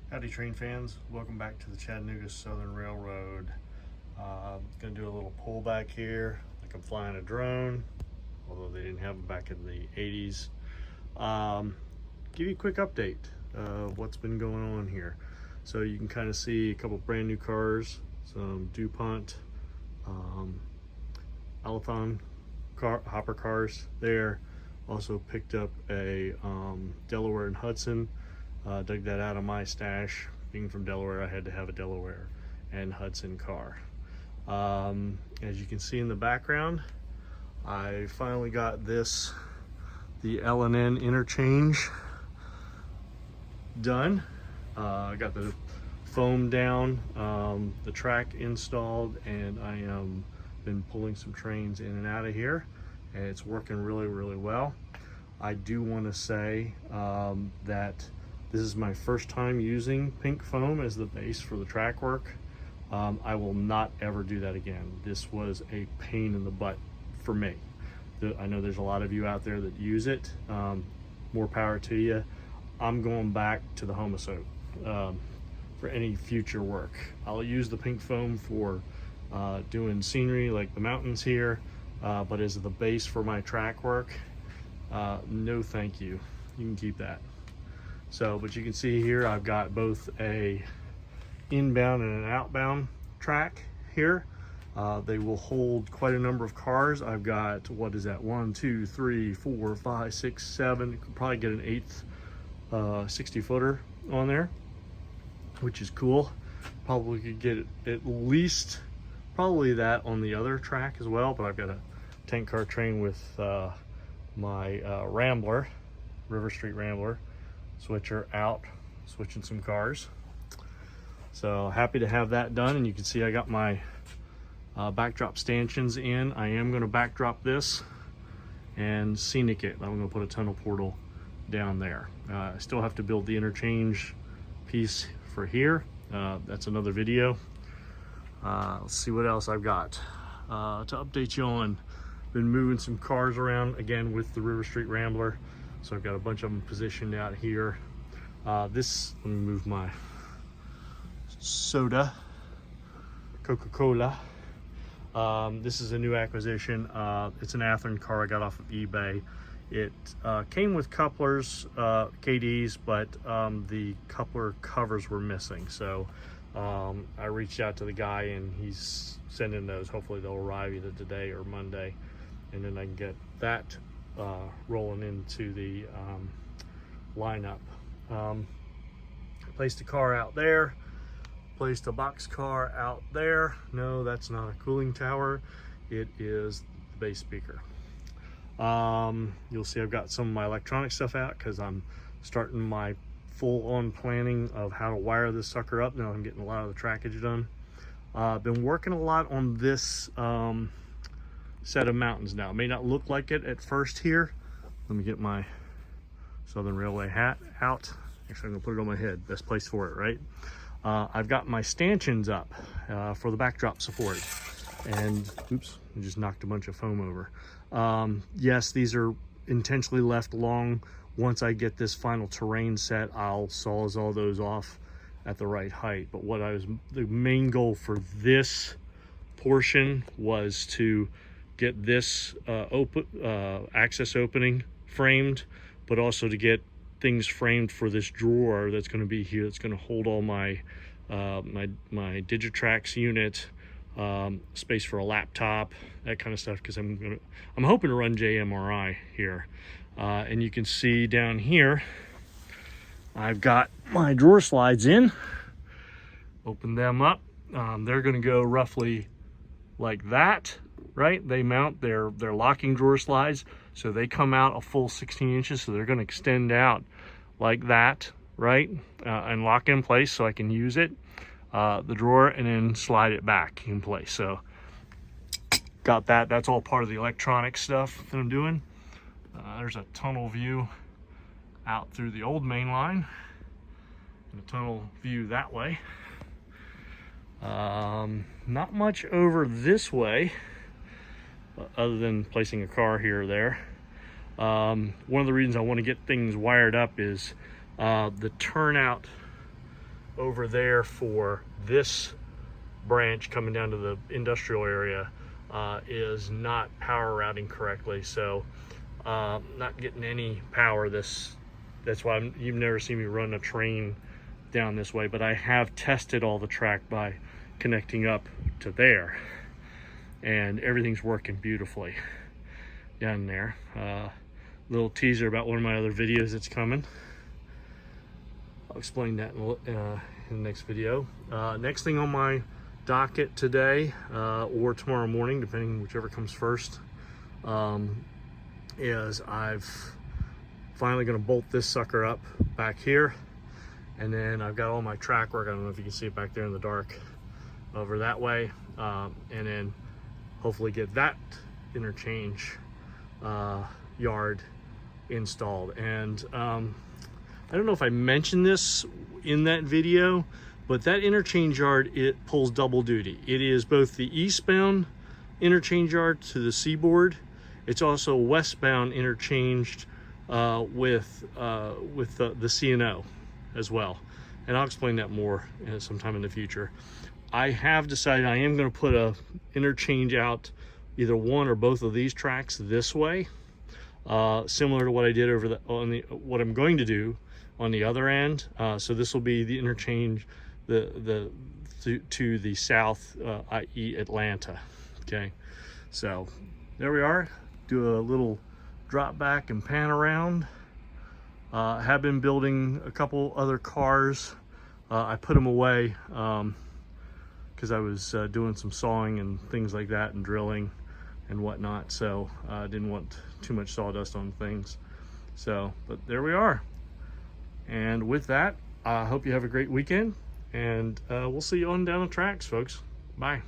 Howdy train fans, welcome back to the Chattanooga Southern Railroad. Gonna do a little pullback here, like I'm flying a drone, although they didn't have them back in the 80s. Give you a quick update of what's been going on here. So you can kind of see a couple brand new cars, some DuPont, Alathon hopper cars there. Also picked up a Delaware and Hudson. Dug that out of my stash. Being from Delaware, I had to have a Delaware and Hudson car. As you can see in the background, I finally got this, the L&N Interchange done. I got the foam down, the track installed, and I am been pulling some trains in and out of here, and it's working really well. I do want to say that this is my first time using pink foam as the base for the track work. I will not ever do that again. This was a pain in the butt for me. I know there's a lot of you out there that use it. More power to you. I'm going back to the Homosoap for any future work. I'll use the pink foam for doing scenery like the mountains here, but as the base for my track work, no thank you. You can keep that. So, but you can see here I've got both a inbound and an outbound track here. They will hold quite a number of cars. I've got, what is that, 1, 2, 3, 4, 5, 6, 7. You could probably get an 8th 60 footer on there, which is cool. Probably could get at least probably that on the other track as well, but I've got a tank car train with my Rambler, River Street Rambler switcher out, switching some cars. So happy to have that done, and you can see I got my backdrop stanchions in. I am going to backdrop this and scenic it. I'm going to put a tunnel portal down there. I still have to build the interchange piece for here. That's another video. Let's see what else I've got to update you on. Been moving some cars around again with the River Street Rambler. So I've got a bunch of them positioned out here. Let me move my soda, Coca-Cola. This is a new acquisition. It's an Athearn car I got off of eBay. It came with couplers, KDs, but the coupler covers were missing. So I reached out to the guy and he's sending those. Hopefully they'll arrive either today or Monday, and then I can get that rolling into the lineup. Placed a car out there, placed a box car out there. No, that's not a cooling tower. It is the bass speaker. You'll see I've got some of my electronic stuff out because I'm starting my full-on planning of how to wire this sucker up. Now I'm getting a lot of the trackage done. I've been working a lot on this set of mountains now. It may not look like it at first here. Let me get my Southern Railway hat out. Actually, I'm gonna put it on my head. Best place for it, right? I've got my stanchions up for the backdrop support. And, oops, I just knocked a bunch of foam over. Yes, these are intentionally left long. Once I get this final terrain set, I'll sawzall those off at the right height. But the main goal for this portion was to get this access opening framed, but also to get things framed for this drawer that's going to be here. That's going to hold all my my Digitrax unit, space for a laptop, that kind of stuff. Because I'm hoping to run JMRI here, and you can see down here I've got my drawer slides in. Open them up. They're going to go roughly like that. Right, they mount their locking drawer slides, so they come out a full 16 inches, so they're going to extend out like that, right, and lock in place so I can use it, the drawer, and then slide it back in place. So got that. That's all part of the electronic stuff that I'm doing. There's a tunnel view out through the old main line, and a tunnel view that way. Not much over this way, other than placing a car here or there. One of the reasons I want to get things wired up is the turnout over there for this branch coming down to the industrial area is not power routing correctly, so not getting any power. That's why you've never seen me run a train down this way, but I have tested all the track by connecting up to there, and everything's working beautifully down there. Little teaser about one of my other videos that's coming. I'll explain that in the next video. Next thing on my docket today or tomorrow morning, depending whichever comes first, is I've finally going to bolt this sucker up back here, and then I've got all my track work. I don't know if you can see it back there in the dark over that way, and then hopefully get that interchange yard installed. And I don't know if I mentioned this in that video, but that interchange yard, it pulls double duty. It is both the eastbound interchange yard to the seaboard. It's also westbound interchanged with the CNO as well. And I'll explain that more sometime in the future. I have decided I am going to put a interchange out either one or both of these tracks this way, similar to what I did over what I'm going to do on the other end. So this will be the interchange to the south, i.e. Atlanta. Okay, so there we are. Do a little drop back and pan around. Have been building a couple other cars. I put them away because I was doing some sawing and things like that, and drilling and whatnot, so I didn't want too much sawdust on things. So, but there we are. And with that, I hope you have a great weekend, and we'll see you on down the tracks, folks. Bye.